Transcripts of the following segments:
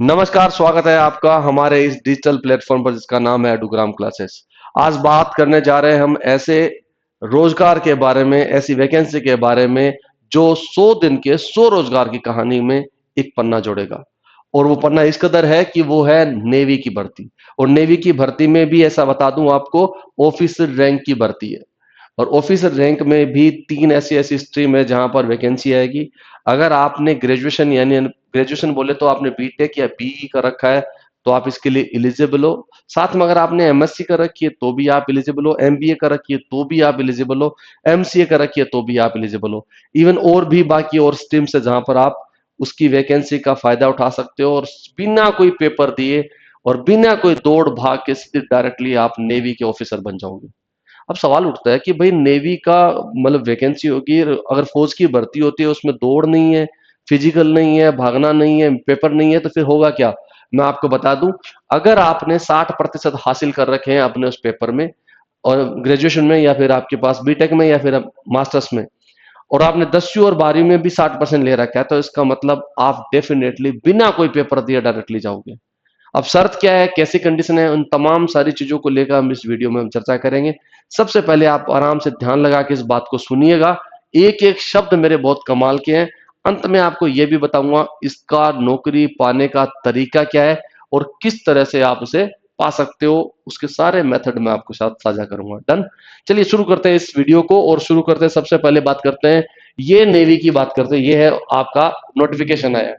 नमस्कार, स्वागत है आपका हमारे इस डिजिटल प्लेटफॉर्म पर जिसका नाम है एडुग्राम क्लासेस। आज बात करने जा रहे हैं हम ऐसे रोजगार के बारे में, ऐसी वैकेंसी के बारे में जो 100 दिन के 100 रोजगार की कहानी में एक पन्ना जोड़ेगा। और वो पन्ना इस कदर है कि वो है नेवी की भर्ती। और नेवी की भर्ती में भी ऐसा बता दूं आपको, ऑफिसर रैंक की भर्ती है। और ऑफिसर रैंक में भी तीन ऐसी ऐसी स्ट्रीम है जहां पर वैकेंसी आएगी। अगर आपने ग्रेजुएशन यानी ग्रेजुएशन बोले तो आपने बीटेक या बीई कर रखा है तो आप इसके लिए एलिजिबल हो। साथ में अगर आपने एमएससी कर रखी है तो भी आप एलिजिबल हो, एमबीए कर रखी है तो भी आप एलिजिबल हो, एमसीए कर रखी है तो भी आप एलिजिबल हो। इवन और भी बाकी और स्ट्रीम्स है जहां पर आप उसकी वैकेंसी का फायदा उठा सकते हो और बिना कोई पेपर दिए और बिना कोई दौड़ भाग के सीधे डायरेक्टली आप नेवी के ऑफिसर बन जाओगे। अब सवाल उठता है कि भाई नेवी का मतलब वैकेंसी होगी, अगर फौज की भर्ती होती है उसमें दौड़ नहीं है, फिजिकल नहीं है, भागना नहीं है, पेपर नहीं है, तो फिर होगा क्या? मैं आपको बता दूं, अगर आपने 60% हासिल कर रखे हैं अपने उस पेपर में और ग्रेजुएशन में या फिर आपके पास बीटेक में या फिर मास्टर्स में, और आपने 10वीं और 12वीं में भी 60% ले रखा है, तो इसका मतलब आप डेफिनेटली बिना कोई पेपर दिए डायरेक्टली जाओगे। अब शर्त क्या है, कैसी कंडीशन है, उन तमाम सारी चीजों को लेकर हम इस वीडियो में हम चर्चा करेंगे। सबसे पहले आप आराम से ध्यान लगा के इस बात को सुनिएगा। एक एक शब्द मेरे बहुत कमाल के हैं। अंत में आपको यह भी बताऊंगा इसका नौकरी पाने का तरीका क्या है और किस तरह से आप उसे पा सकते हो, उसके सारे मेथड मैं आपके साथ साझा करूंगा। डन। चलिए शुरू करते हैं इस वीडियो को और शुरू करते हैं, सबसे पहले बात करते हैं ये नेवी की बात करते हैं। ये है आपका नोटिफिकेशन आया।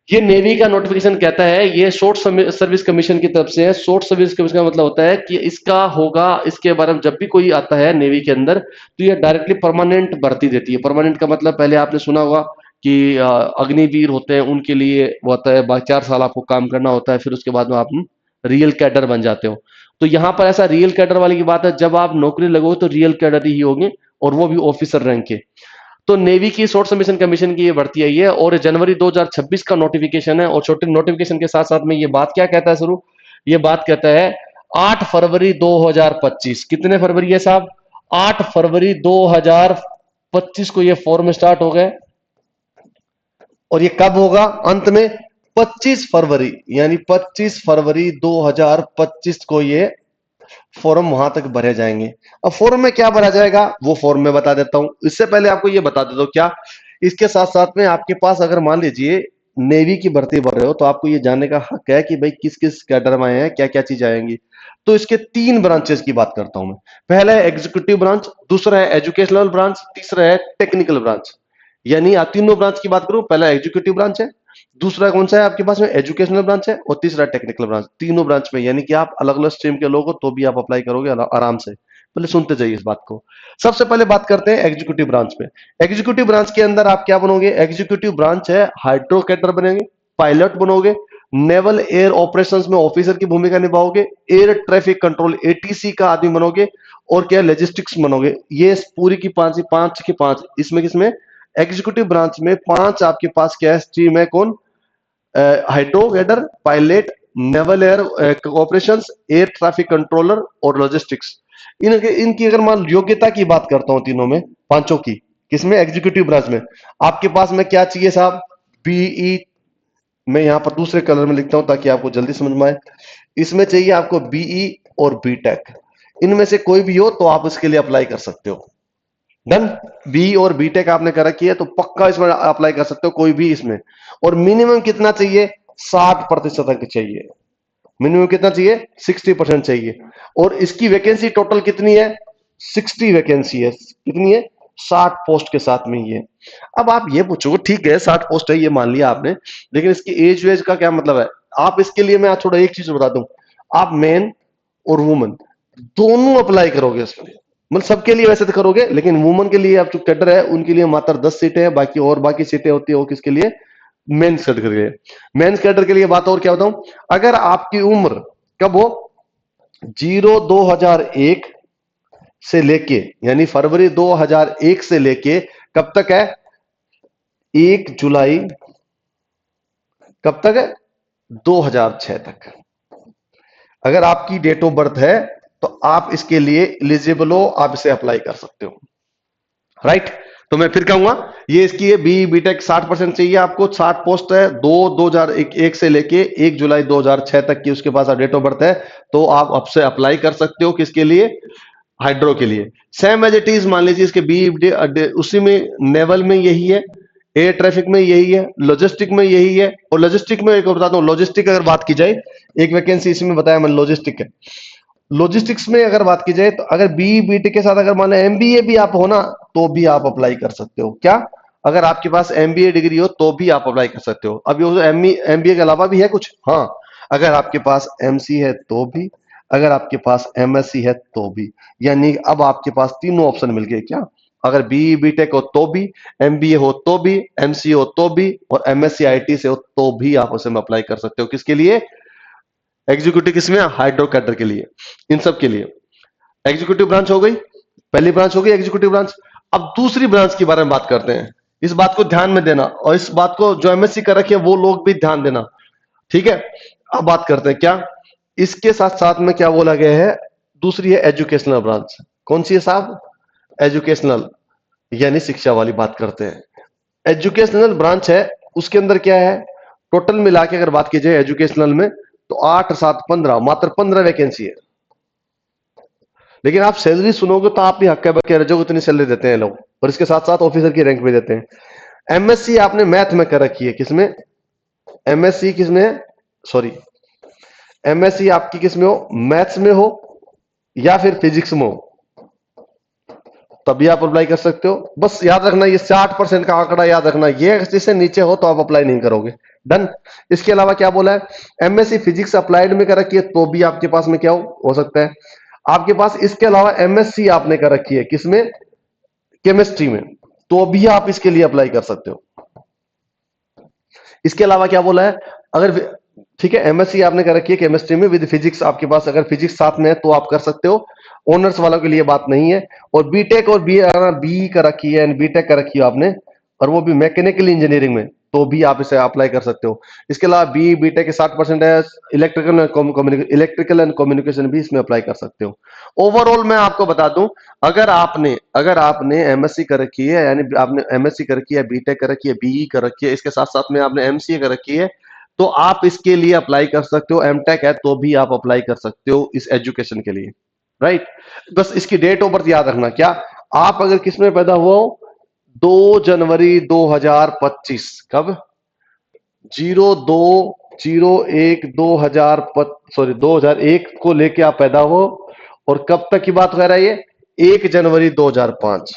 ये नेवी का नोटिफिकेशन कहता है, ये शॉर्ट सर्विस कमीशन की तरफ से है। शॉर्ट सर्विस कमीशन का मतलब होता है कि इसका होगा, इसके बारे में जब भी कोई आता है नेवी के अंदर तो ये डायरेक्टली परमानेंट भर्ती देती है। परमानेंट का मतलब पहले आपने सुना होगा कि अग्निवीर होते हैं उनके लिए वो होता है 4 साल आपको काम करना होता है, फिर उसके बाद में आप रियल कैडर बन जाते हो। तो यहाँ पर ऐसा रियल कैडर वाली की बात है, जब आप नौकरी लगोगे तो रियल कैडर ही होंगे और वो भी ऑफिसर रैंक के। तो नेवी की शॉर्ट सबमिशन कमीशन की ये भर्ती आई है और जनवरी 2026 का नोटिफिकेशन है। और छोटे नोटिफिकेशन के साथ साथ में ये बात क्या कहता है शुरू, ये बात कहता है 8 फरवरी 2025। कितने फरवरी है साहब? 8 फरवरी 2025 को ये फॉर्म स्टार्ट हो गए और ये कब होगा अंत में? 25 फरवरी, यानी 25 फरवरी 2025 को ये फॉर्म वहां तक भरे जाएंगे। अब फॉर्म में क्या भरा जाएगा वो फॉर्म में बता देता हूं। इससे पहले आपको ये बता देता हूं क्या, इसके साथ साथ में आपके पास अगर मान लीजिए नेवी की भर्ती भर रहे हो तो आपको ये जानने का हक है कि भाई किस किस कैडर में आए हैं, क्या क्या चीज आएंगी। तो इसके 3 ब्रांचेस की बात करता हूं मैं। पहला है एग्जीक्यूटिव ब्रांच, दूसरा है एजुकेशनल ब्रांच, तीसरा है टेक्निकल ब्रांच। यानी आप तीनों ब्रांच की बात करूं, पहला एग्जीक्यूटिव ब्रांच है, दूसरा कौन सा है आपके पास में एजुकेशनल ब्रांच है, और तीसरा टेक्निकल ब्रांच। तीनों ब्रांच में यानी कि आप अलग अलग स्ट्रीम के लोग हो तो भी आप अप्लाई करोगे आराम से। पहले सुनते जाइए इस बात को। सबसे पहले बात करते हैं एग्जीक्यूटिव ब्रांच में। एग्जीक्यूटिव ब्रांच के अंदर आप क्या बनोगे? एग्जीक्यूटिव ब्रांच है हाइड्रो कैटर बनेंगे, पायलट बनोगे, नेवल एयर ऑपरेशंस में ऑफिसर की भूमिका निभाओगे, एयर ट्रैफिक कंट्रोल एटीसी का आदमी बनोगे, और क्या लॉजिस्टिक्स बनोगे। ये पूरी की पांच, पांच की पांच, इसमें किसमें? एग्जीक्यूटिव ब्रांच में पांच आपके पास क्या स्ट्रीम है? कौन? Hydro cadre, pilot, naval air operations, air traffic controller और लॉजिस्टिक्स। इनकी अगर मान योग्यता की बात करता हूं तीनों में, पांचों की, किसमें? एग्जीक्यूटिव ब्रांच में आपके पास में क्या चाहिए साहब? बीई, मैं यहां पर दूसरे कलर में लिखता हूं ताकि आपको जल्दी समझ में आए। इसमें चाहिए आपको बीई और बीटेक। इनमें से कोई भी हो तो आप इसके लिए अप्लाई कर सकते हो। डन। बी और बीटेक आपने कर रखी है तो पक्का इसमें अप्लाई कर सकते हो कोई भी इसमें। और मिनिमम कितना चाहिए? 60% तक चाहिए। मिनिमम कितना चाहिए? 60% चाहिए। और इसकी वैकेंसी टोटल कितनी है? 60 वैकेंसी है। कितनी है? 60 पोस्ट के साथ में ये। अब आप ये पूछोगे ठीक है 60 पोस्ट है ये मान लिया आपने, लेकिन इसकी एज वेज का क्या मतलब है? आप इसके लिए मैं थोड़ा एक चीज बता दूं, आप मेन और वुमन दोनों अप्लाई करोगे इसके लिए। मतलब सबके लिए वैसे तो करोगे, लेकिन वुमन के लिए आप जो कैडर है उनके लिए मात्र 10 सीटें हैं, बाकी और बाकी सीटें होती है वो किसके लिए? मेंस कैडर के लिए। मेंस कैडर के लिए बात और क्या बताऊं, अगर आपकी उम्र कब हो? 2001 से लेके, यानी फरवरी 2001 से लेके कब तक है? 1 जुलाई, कब तक है? 2006 तक। अगर आपकी डेट ऑफ बर्थ है तो आप इसके लिए एलिजिबल हो, आप इसे अप्लाई कर सकते हो। राइट। तो मैं फिर कहूंगा, ये इसकी है बी बीटेक 60% चाहिए आपको, 60 पोस्ट है, 2001 से लेके 1 जुलाई 2006 तक की उसके पास डेट ऑफ बर्थ है। तो आप अब से अप्लाई कर सकते हो, किसके लिए? हाइड्रो के लिए। सेम एज इट इज मान लीजिए इसके बी उसी में नेवल में यही है, एयर ट्रैफिक में यही है, लॉजिस्टिक में यही है। और लॉजिस्टिक में एक और बताता हूँ, लॉजिस्टिक अगर बात की जाए, एक वैकेंसी इसमें बताया मैंने लॉजिस्टिक है। लॉजिस्टिक्स में अगर बात की जाए तो अगर बी बीटी के साथ अगर मान लो एमबीए भी आप हो ना, तो भी आप अप्लाई कर सकते हो। क्या? अगर आपके पास एमबीए डिग्री हो तो भी आप अप्लाई कर सकते हो। अब ये एमबीए के अलावा भी है कुछ, हाँ, अगर आपके पास एमसी है तो भी, अगर आपके पास एमएससी है तो भी, यानी अब आपके पास तीनों ऑप्शन मिल गए। क्या? अगर बी बीटेक हो तो भी, एमबीए हो तो भी, एमसी हो तो भी, और एमएससी आईटी से हो तो भी आप उसमें अप्लाई कर सकते हो। किसके लिए? एग्जीक्यूटिव किसमें? हाइड्रो कैडर के लिए, इन सब के लिए। एग्जीक्यूटिव ब्रांच हो गई, पहली ब्रांच हो गई एग्जीक्यूटिव ब्रांच। अब दूसरी ब्रांच के बारे में बात करते हैं। इस बात को ध्यान में देना, और इस बात को जो एमएससी कर रखे हैं वो लोग भी ध्यान देना, ठीक है? अब बात करते हैं क्या इसके साथ साथ में क्या बोला गया है। दूसरी है एजुकेशनल ब्रांच। कौन सी है साहब? एजुकेशनल, यानी शिक्षा वाली बात करते हैं। एजुकेशनल ब्रांच है, उसके अंदर क्या है, टोटल मिला के अगर बात की जाए एजुकेशनल में, तो 8 7 15, मात्र 15 वैकेंसी है। लेकिन आप सैलरी सुनोगे तो आप भी हक्का बक्के रह जाओगे, इतनी सैलरी देते हैं लोग, और इसके साथ साथ ऑफिसर की रैंक भी देते हैं। एमएससी आपने मैथ में कर रखी है, किसमें? एमएससी किसमें है? सॉरी, एमएससी आपकी किसमें हो? मैथ्स में हो या फिर फिजिक्स में हो, तभी आप अप्लाई कर सकते हो। बस याद रखना, ये 60% का आंकड़ा याद रखना, ये जिससे नीचे हो तो आप अप्लाई नहीं करोगे। डन। इसके अलावा क्या बोला है? एमएससी फिजिक्स अप्लाइड में कर रखी है तो भी आपके पास में क्या हो सकता है आपके पास। इसके अलावा एमएससी आपने कर रखी है किसमें? केमिस्ट्री में, तो भी आप इसके लिए अप्लाई कर सकते हो। इसके अलावा क्या बोला है? अगर ठीक है, एमएससी आपने कर रखी है केमिस्ट्री में विद फिजिक्स, आपके पास अगर फिजिक्स साथ में है तो आप कर सकते हो। ऑनर्स वालों के लिए बात नहीं है। और बीटेक और बी कर रखी है, बीटेक कर रखी है आपने, और वो भी मैकेनिकल इंजीनियरिंग में, तो भी आप इसे अप्लाई कर सकते हो। इसके अलावा बी बीटेक के 60% है, इलेक्ट्रिकल एंड कम्युनिकेशन भी इसमें अप्लाई कर सकते हो। ओवरऑल मैं आपको बता दूं, अगर आपने एमएससी कर रखी है, यानी आपने एमएससी कर रखी है, बीटेक कर रखी है, बीई कर रखी है, इसके साथ साथ में आपने एमसीए कर रखी है, तो आप इसके लिए अप्लाई कर सकते हो। एमटेक है तो भी आप अप्लाई कर सकते हो इस एजुकेशन के लिए, राइट? बस इसकी डेट ऑफ बर्थ याद रखना। क्या? आप अगर किसमें पैदा हुआ हो? 2 जनवरी 2025। कब? 02/01/2000, सॉरी 2001 को लेके आप पैदा हो। और कब तक की बात कर रहा है ये? 1 जनवरी 2005।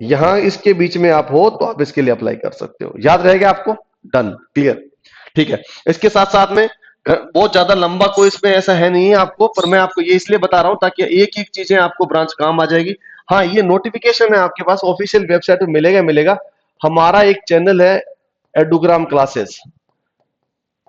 यहां इसके बीच में आप हो तो आप इसके लिए अप्लाई कर सकते हो। याद रहेगा आपको? डन, क्लियर, ठीक है। इसके साथ साथ में बहुत ज्यादा लंबा कोई इसमें ऐसा है नहीं है आपको, पर मैं आपको ये इसलिए बता रहा हूं ताकि एक एक चीजें आपको ब्रांच काम आ जाएगी। हाँ, ये नोटिफिकेशन है आपके पास, ऑफिशियल वेबसाइट में मिलेगा। हमारा एक चैनल है एडुग्राम क्लासेस,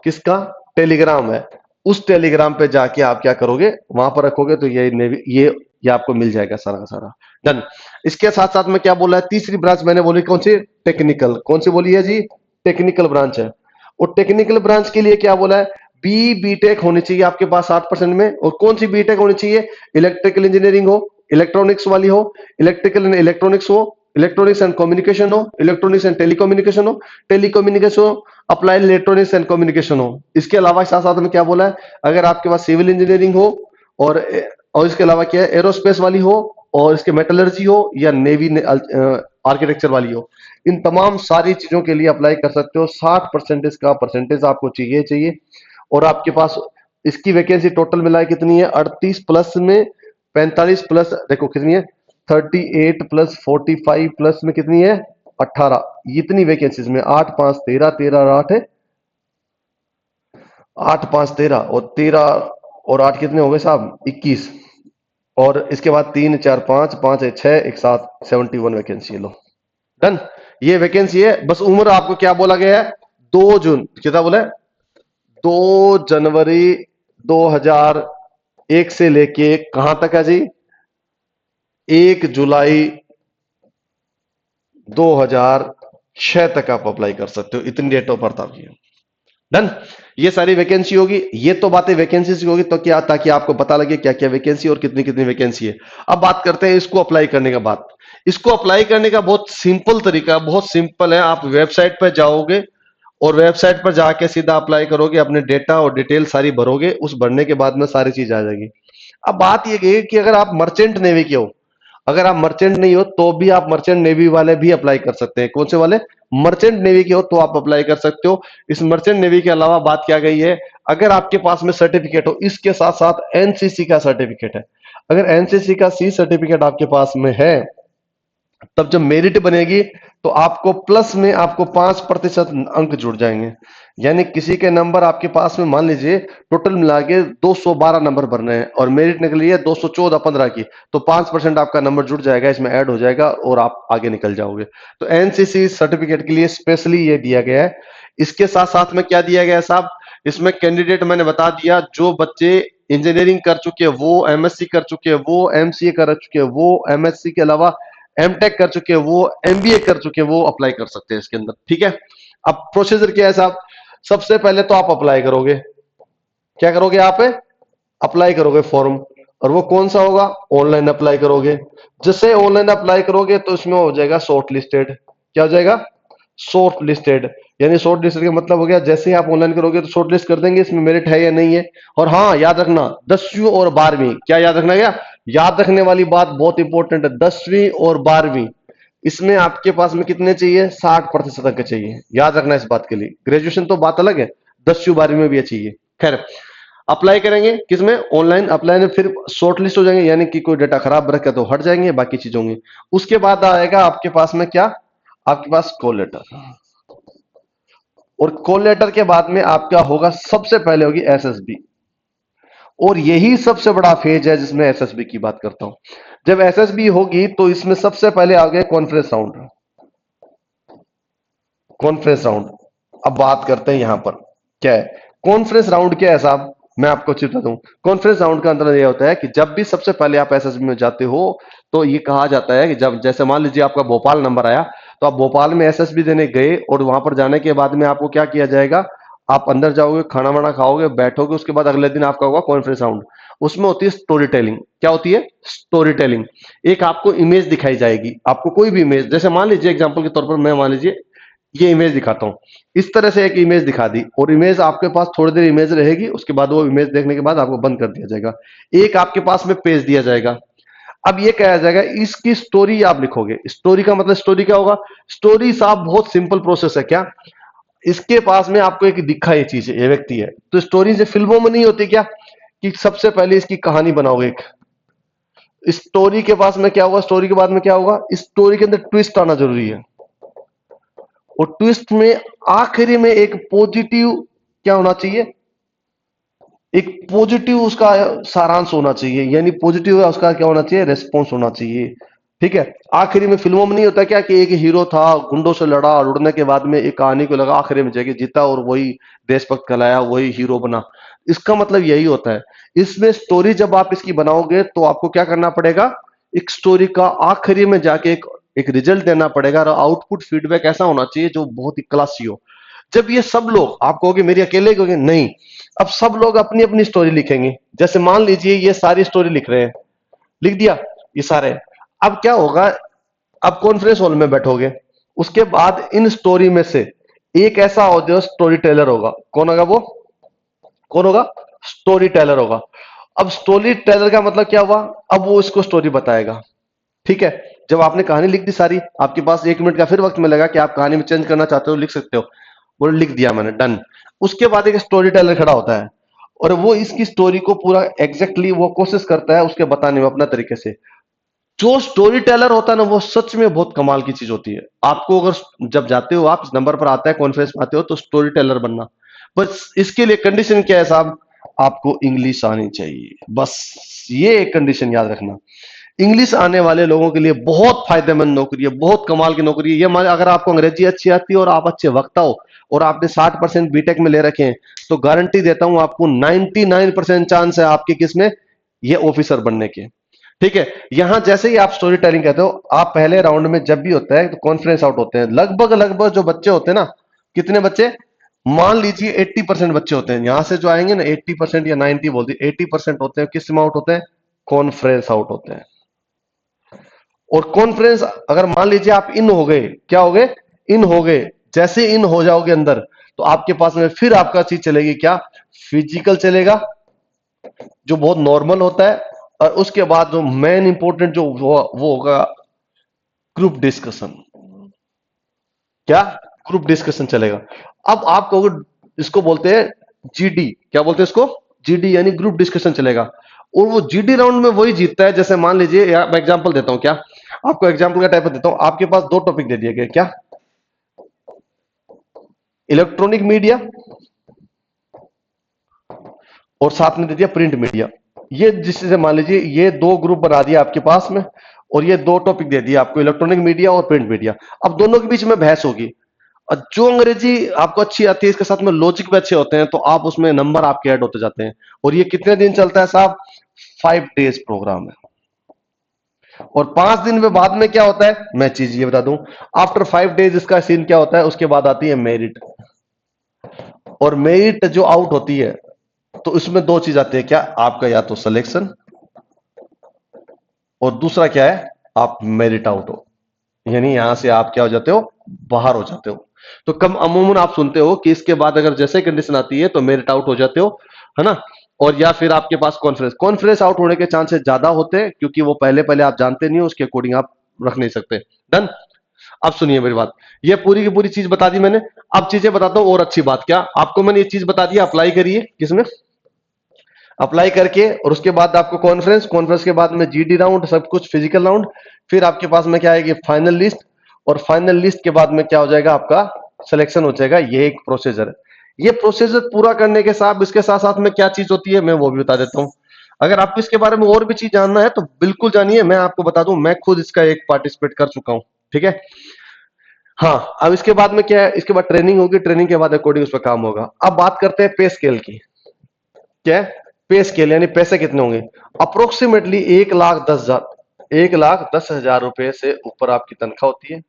किसका? टेलीग्राम है। उस टेलीग्राम पे जाके आप क्या करोगे, वहां पर रखोगे तो ये आपको मिल जाएगा सारा का सारा। डन। इसके साथ साथ में क्या बोला है? तीसरी ब्रांच मैंने बोली कौन सी? टेक्निकल। कौन सी बोली है जी? टेक्निकल ब्रांच है। और टेक्निकल ब्रांच के लिए क्या बोला है? बी बीटेक होनी चाहिए आपके पास 60% में। और कौन सी बीटेक होनी चाहिए? इलेक्ट्रिकल इंजीनियरिंग हो, इलेक्ट्रॉनिक्स वाली हो, इलेक्ट्रिकल एंड इलेक्ट्रॉनिक्स हो, इलेक्ट्रॉनिक्स एंड कम्युनिकेशन हो, इलेक्ट्रॉनिक्स एंड टेलीकम्युनिकेशन हो, टेलीकम्युनिकेशन हो, अप्लाइड इलेक्ट्रॉनिक्स एंड कम्युनिकेशन हो। इसके अलावा साथ साथ में क्या बोला है? अगर आपके पास सिविल इंजीनियरिंग हो, और इसके अलावा क्या है, एरोस्पेस वाली हो, और इसके मेटलर्जी हो, या नेवी आर्किटेक्चर वाली हो, इन तमाम सारी चीजों के लिए अप्लाई कर सकते हो। 60% का परसेंटेज आपको चाहिए। और आपके पास इसकी वैकेंसी टोटल मिला कितनी है? 38 प्लस में 45 प्लस, देखो कितनी है, 38 प्लस 45 प्लस में कितनी है? 18। इतनी वैकेंसीज में 8 5 13, 13 8 है, 8 5 13, और 13 और 8 कितने हो गए साहब? 21। और इसके बाद 3 4 5 5 है 6 1 7, 71 वैकेंसी है। लो, डन। ये वैकेंसी है। बस उम्र आपको क्या बोला गया है? 2 जून, कितना बोला है? 2 जनवरी 2001 से लेके कहां तक है जी? 1 जुलाई 2006 तक आप अप्लाई कर सकते हो। इतनी डेट ऑफ बर्थ आपकी है। डन। ये सारी वैकेंसी होगी, ये तो बातें वैकेंसी की होगी, तो क्या, ताकि आपको पता लगे क्या क्या वैकेंसी और कितनी कितनी वैकेंसी है। अब बात करते हैं इसको अप्लाई करने का बात। इसको अप्लाई करने का बहुत सिंपल तरीका, बहुत सिंपल है। आप वेबसाइट पर जाओगे और वेबसाइट पर जाके सीधा अप्लाई करोगे, अपने डेटा और डिटेल सारी भरोगे, उस भरने के बाद में सारी चीज आ जाएगी। अब बात यह है कि अगर आप मर्चेंट नेवी के हो, अगर आप मर्चेंट नहीं हो तो भी आप मर्चेंट नेवी वाले भी अप्लाई कर सकते हैं। कौन से वाले? मर्चेंट नेवी के हो तो आप अप्लाई कर सकते हो। इस मर्चेंट नेवी के अलावा बात क्या गई है, अगर आपके पास में सर्टिफिकेट हो, इसके साथ साथ एनसीसी का सर्टिफिकेट है। अगर एनसीसी का सी सर्टिफिकेट आपके पास में है, तब जब मेरिट बनेगी तो आपको प्लस में आपको 5% अंक जुड़ जाएंगे। यानी किसी के नंबर आपके पास में, मान लीजिए टोटल मिला के 212 नंबर भरने हैं और मेरिट निकली है 214-15 की, तो 5% आपका नंबर जुड़ जाएगा, इसमें ऐड हो जाएगा और आप आगे निकल जाओगे। तो एनसीसी सर्टिफिकेट के लिए स्पेशली ये दिया गया है। इसके साथ साथ में क्या दिया गया है साहब, इसमें कैंडिडेट मैंने बता दिया, जो बच्चे इंजीनियरिंग कर चुके हैं, वो एमएससी कर चुके हैं, वो एमसीए कर चुके हैं, वो एमएससी के अलावा एमटेक कर चुके हैं, वो एमबीए कर चुके हैं, वो अप्लाई कर सकते हैं इसके अंदर। ठीक है। अब प्रोसीजर क्या है साहब, सबसे पहले तो आप अप्लाई करोगे। क्या करोगे? आप अप्लाई करोगे फॉर्म, और वो कौन सा होगा? ऑनलाइन अप्लाई करोगे। जैसे ऑनलाइन अप्लाई करोगे तो इसमें हो जाएगा शॉर्ट लिस्टेड। क्या हो जाएगा? Short listed. यानी शॉर्ट लिस्टेड का मतलब हो गया, जैसे ही आप ऑनलाइन करोगे तो शॉर्ट लिस्ट कर देंगे इसमें मेरिट है या नहीं है। और हाँ, याद रखना 10वीं और 12वीं, क्या याद रखना, क्या याद रखने वाली बात बहुत इंपॉर्टेंट है, 10वीं और 12वीं, इसमें आपके पास में कितने चाहिए? 60% अंक चाहिए। याद रखना इस बात के लिए। ग्रेजुएशन तो बात अलग है, 10वीं 12वीं में भी चाहिए। खैर, अप्लाई करेंगे किसमें? ऑनलाइन अप्लाई में, फिर शॉर्ट लिस्ट हो जाएंगे, यानी कि कोई डाटा खराब रखे तो हट जाएंगे, बाकी चीज होंगी। उसके बाद आएगा आपके पास में क्या? आपके पास कॉल लेटर। और कॉल लेटर के बाद में आपका होगा, सबसे पहले होगी एसएसबी। और यही सबसे बड़ा फेज है जिसमें एसएसबी की बात करता हूं। जब एसएसबी होगी तो इसमें सबसे पहले आ गया कॉन्फ्रेंस राउंड। कॉन्फ्रेंस राउंड, अब बात करते हैं यहां पर क्या है कॉन्फ्रेंस राउंड। क्या है साहब, मैं आपको चिता दूं। कॉन्फ्रेंस राउंड का अंदर यह होता है कि जब भी सबसे पहले आप एसएसबी में जाते हो, तो ये कहा जाता है कि जब, जैसे मान लीजिए आपका भोपाल नंबर आया, तो आप भोपाल में एसएसबी देने गए, और वहां पर जाने के बाद में आपको क्या किया जाएगा, आप अंदर जाओगे, खाना वाना खाओगे, बैठोगे, उसके बाद अगले दिन आपका होगा कॉन्फ्रेंस राउंड। उसमें होती है स्टोरी टेलिंग। क्या होती है? Story telling. एक आपको इमेज दिखाई जाएगी, आपको कोई भी इमेज, जैसे मान लीजिए एग्जांपल के तौर पर मैं मान लीजिए ये इमेज दिखाता हूं, इस तरह से एक इमेज दिखा दी, और इमेज आपके पास थोड़ी देर इमेज रहेगी, उसके बाद वो इमेज देखने के बाद आपको बंद कर दिया जाएगा। एक आपके पास में पेज दिया जाएगा। अब ये कहा जाएगा इसकी स्टोरी आप लिखोगे। स्टोरी का मतलब, स्टोरी क्या होगा? स्टोरी साहब बहुत सिंपल प्रोसेस है। क्या इसके पास में आपको एक दिखा, ये चीज है, ये व्यक्ति है, तो स्टोरी से फिल्मों में नहीं होती क्या, कि सबसे पहले इसकी कहानी बनाओगे एक। स्टोरी के पास में क्या होगा, स्टोरी के बाद में क्या होगा, स्टोरी के अंदर ट्विस्ट आना जरूरी है। और ट्विस्ट में आखिरी में एक पॉजिटिव क्या होना चाहिए, एक पॉजिटिव उसका सारांश होना चाहिए, यानी पॉजिटिव उसका क्या होना चाहिए, रेस्पॉन्स होना चाहिए। ठीक है। आखिरी में फिल्मों में नहीं होता क्या कि एक हीरो था, गुंडों से लड़ा, और उड़ने के बाद में एक कहानी को लगा, आखिरी में जगह जीता और वही देशभक्त कहलाया, वही हीरो बना। इसका मतलब यही होता है। इसमें स्टोरी जब आप इसकी बनाओगे तो आपको क्या करना पड़ेगा, एक स्टोरी का आखिरी में जाके एक एक रिजल्ट देना पड़ेगा, और आउटपुट फीडबैक ऐसा होना चाहिए जो बहुत ही क्लासी हो। जब ये सब लोग, आप कहोगे मेरी अकेले कहोगे नहीं, अब सब लोग अपनी अपनी स्टोरी लिखेंगे। जैसे मान लीजिए ये सारी स्टोरी लिख रहे हैं, लिख दिया ये सारे। अब क्या होगा, अब कॉन्फ्रेंस हॉल में बैठोगे, उसके बाद इन स्टोरी में से एक ऐसा हो जो स्टोरी टेलर होगा। कौन होगा वो? कौन होगा? स्टोरी टेलर होगा। अब स्टोरी टेलर का मतलब क्या हुआ, अब वो इसको स्टोरी बताएगा। ठीक है। जब आपने कहानी लिख दी सारी, आपके पास 1 मिनट का फिर वक्त मिलेगा कि आप कहानी में चेंज करना चाहते हो, लिख सकते हो। वो लिख दिया मैंने, डन। उसके बाद एक स्टोरी टेलर खड़ा होता है, और वो इसकी स्टोरी को पूरा एग्जैक्टली वो कोशिश करता है उसके बताने में अपना तरीके से। जो स्टोरी टेलर होता है ना, वो सच में बहुत कमाल की चीज होती है। आपको अगर जब जाते हो, आप इस नंबर पर आता है, कॉन्फ्रेंस में आते हो, तो स्टोरी टेलर बनना। बस इसके लिए कंडीशन क्या है साहब, आपको इंग्लिश आनी चाहिए, बस। ये एक कंडीशन याद रखना। इंग्लिश आने वाले लोगों के लिए बहुत फायदेमंद नौकरी है, बहुत कमाल की नौकरी है ये। मान अगर आपको अंग्रेजी अच्छी आती है और आप अच्छे वक्ता हो, और आपने 60% बीटेक में ले रखे हैं, तो गारंटी देता हूं आपको 99% चांस है आपके किसमें, ये ऑफिसर बनने के। ठीक है। यहां जैसे ही आप स्टोरी टेलिंग कहते हो, आप पहले राउंड में जब भी होता है तो कॉन्फ्रेंस आउट होते हैं, लगभग लगभग जो बच्चे होते हैं ना, कितने बच्चे, मान लीजिए 80% बच्चे होते हैं, यहां से जो आएंगे ना 80% या 90 बोलते हैं, 80% होते हैं किस में आउट होते हैं, कॉन्फ्रेंस आउट होते हैं। और कॉन्फ्रेंस अगर मान लीजिए आप इन हो गए, क्या हो गए, इन हो गए, जैसे इन हो जाओगे अंदर, तो आपके पास में फिर आपका चीज चलेगी क्या, फिजिकल चलेगा, जो बहुत नॉर्मल होता है। और उसके बाद जो मेन इंपॉर्टेंट जो वो होगा ग्रुप डिस्कशन। क्या, ग्रुप डिस्कशन चलेगा। अब आप कहोगे इसको बोलते हैं जीडी, क्या बोलते हैं इसको, जीडी यानी ग्रुप डिस्कशन चलेगा। और वो जीडी राउंड में वही जीतता है, जैसे मान लीजिए मैं एग्जांपल देता हूं, क्या आपको एग्जांपल का टाइप देता हूं, आपके पास दो टॉपिक दे दिए गए, क्या, इलेक्ट्रॉनिक मीडिया और साथ में दे दिया प्रिंट मीडिया। ये जिससे मान लीजिए ये दो ग्रुप बना दिया आपके पास में, और ये दो टॉपिक दे दिया आपको, इलेक्ट्रॉनिक मीडिया और प्रिंट मीडिया। अब दोनों के बीच में बहस होगी, और जो अंग्रेजी आपको अच्छी आती है, इसके साथ में लॉजिक भी अच्छे होते हैं, तो आप उसमें नंबर आपके ऐड होते जाते हैं। और ये कितने दिन चलता है साहब, 5 डेज प्रोग्राम है। और 5 दिन में बाद में क्या होता है, मैं चीज ये बता दूं, आफ्टर 5 डेज इसका सीन क्या होता है, उसके बाद आती है मेरिट। और मेरिट जो आउट होती है, तो इसमें दो चीज आती है, क्या आपका, या तो सिलेक्शन, और दूसरा क्या है, आप मेरिट आउट हो, यानी यहां से आप क्या हो जाते हो, बाहर हो जाते हो। तो कम अमूमन आप सुनते हो कि इसके बाद अगर जैसे कंडीशन आती है तो मेरिट आउट हो जाते हो, है ना। और या फिर आपके पास कॉन्फ्रेंस, कॉन्फ्रेंस आउट होने के चांसेस ज्यादा होते हैं, क्योंकि वो पहले पहले आप जानते नहीं हो, उसके अकॉर्डिंग आप रख नहीं सकते। डन। अब सुनिए मेरी बात, ये पूरी की पूरी चीज बता दी मैंने। अब चीजें बताता हूं, और अच्छी बात, क्या आपको मैंने ये चीज बता दी, अप्लाई करिए किसमें, अप्लाई करके, और उसके बाद आपको कॉन्फ्रेंस, कॉन्फ्रेंस के बाद में जीडी राउंड, सब कुछ फिजिकल राउंड, फिर आपके पास में क्या आएगी, फाइनल लिस्ट। और फाइनल लिस्ट के बाद में क्या हो जाएगा, आपका सिलेक्शन हो जाएगा। ये एक प्रोसीजर है। ये प्रोसीजर पूरा करने के साथ, इसके साथ साथ में क्या चीज होती है, मैं वो भी बता देता हूं। अगर आपको इसके बारे में और भी चीज जानना है तो बिल्कुल जानिए, मैं आपको बता दूं, मैं खुद इसका एक पार्टिसिपेट कर चुका हूं। ठीक है। हाँ, अब इसके बाद में क्या है, इसके बाद ट्रेनिंग होगी, ट्रेनिंग के बाद अकॉर्डिंग उस पर काम होगा। अब बात करते हैं पे स्केल की। क्या है, पे स्केल, यानी पैसे कितने होंगे, अप्रोक्सीमेटली 1,10,000, 1,10,000 रुपए से ऊपर आपकी तनख्वाह होती है।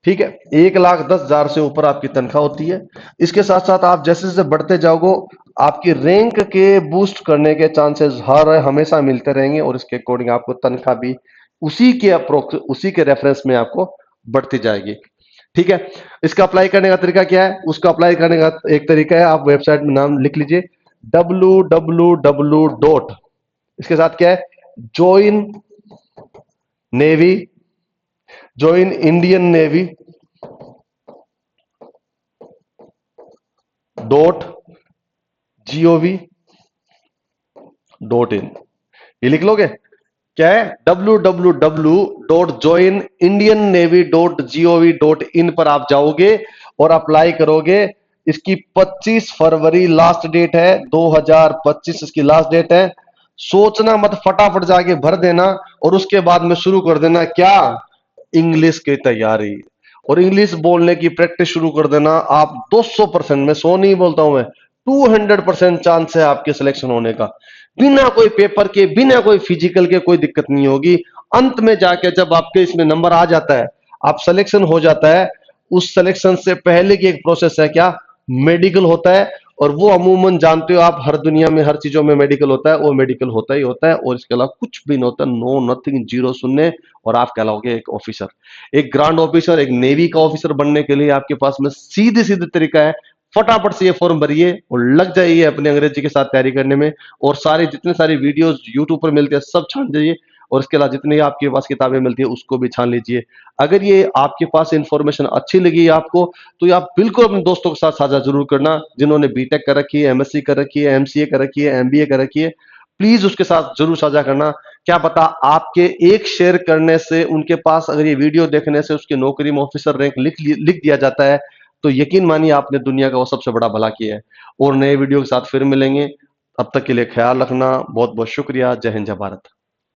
ठीक है, 1,10,000 से ऊपर आपकी तनख्वाह होती है। इसके साथ साथ आप जैसे जैसे बढ़ते जाओगे, आपकी रैंक के बूस्ट करने के चांसेस हर हमेशा मिलते रहेंगे, और इसके अकॉर्डिंग आपको तनख्वाह भी उसी के रेफरेंस में आपको बढ़ती जाएगी। ठीक है। इसका अप्लाई करने का तरीका क्या है, उसका अप्लाई करने का एक तरीका है, आप वेबसाइट में नाम लिख लीजिए, www डॉट, इसके साथ क्या है, join navy, join Indian navy dot G O V dot in, ये लिख लोगे। क्या है, www.joinindianNavy.gov.in पर आप जाओगे और अप्लाई करोगे। इसकी 25 फरवरी लास्ट डेट है, 2025 इसकी लास्ट डेट है। सोचना मत, फटाफट जाके भर देना, और उसके बाद में शुरू कर देना क्या, इंग्लिश की तैयारी, और इंग्लिश बोलने की प्रैक्टिस शुरू कर देना। आप 200%, में 100 नहीं बोलता हूं मैं, 200% चांस है आपके सिलेक्शन होने का, बिना कोई पेपर के, बिना कोई फिजिकल के, कोई दिक्कत नहीं होगी। अंत में जाके जब आपके इसमें नंबर आ जाता है, आप सिलेक्शन हो जाता है, उस सिलेक्शन से पहले की एक प्रोसेस है, क्या, मेडिकल होता है। और वो अमूमन जानते हो आप, हर दुनिया में हर चीजों में मेडिकल होता है, वो मेडिकल होता ही होता है, और इसके अलावा कुछ भी नहीं होता, नो नथिंग, जीरो शून्य। और आप कहलाओगे एक ऑफिसर, एक ग्रांड ऑफिसर, एक नेवी का ऑफिसर बनने के लिए आपके पास में सीधे सीधे तरीका है। फटाफट से ये फॉर्म भरिए और लग जाइए अपने अंग्रेजी के साथ तैयारी करने में। और सारे जितने सारी वीडियोस यूट्यूब पर मिलते हैं सब छान जाइए, और इसके अलावा जितनी आपके पास किताबें मिलती है उसको भी छान लीजिए। अगर ये आपके पास इंफॉर्मेशन अच्छी लगी आपको, तो ये आप बिल्कुल अपने दोस्तों के साथ साझा जरूर करना, जिन्होंने बीटेक कर रखी है, एमएससी कर रखी है, एमसीए कर रखी है, एमबीए कर रखी है, प्लीज उसके साथ जरूर साझा करना। क्या पता आपके एक शेयर करने से उनके पास, अगर ये वीडियो देखने से उसकी नौकरी में ऑफिसर रैंक लिख दिया जाता है, तो यकीन मानिए आपने दुनिया का वो सबसे बड़ा भला किया है। और नए वीडियो के साथ फिर मिलेंगे, तब तक के लिए ख्याल रखना। बहुत बहुत शुक्रिया। जय हिंद, जय भारत।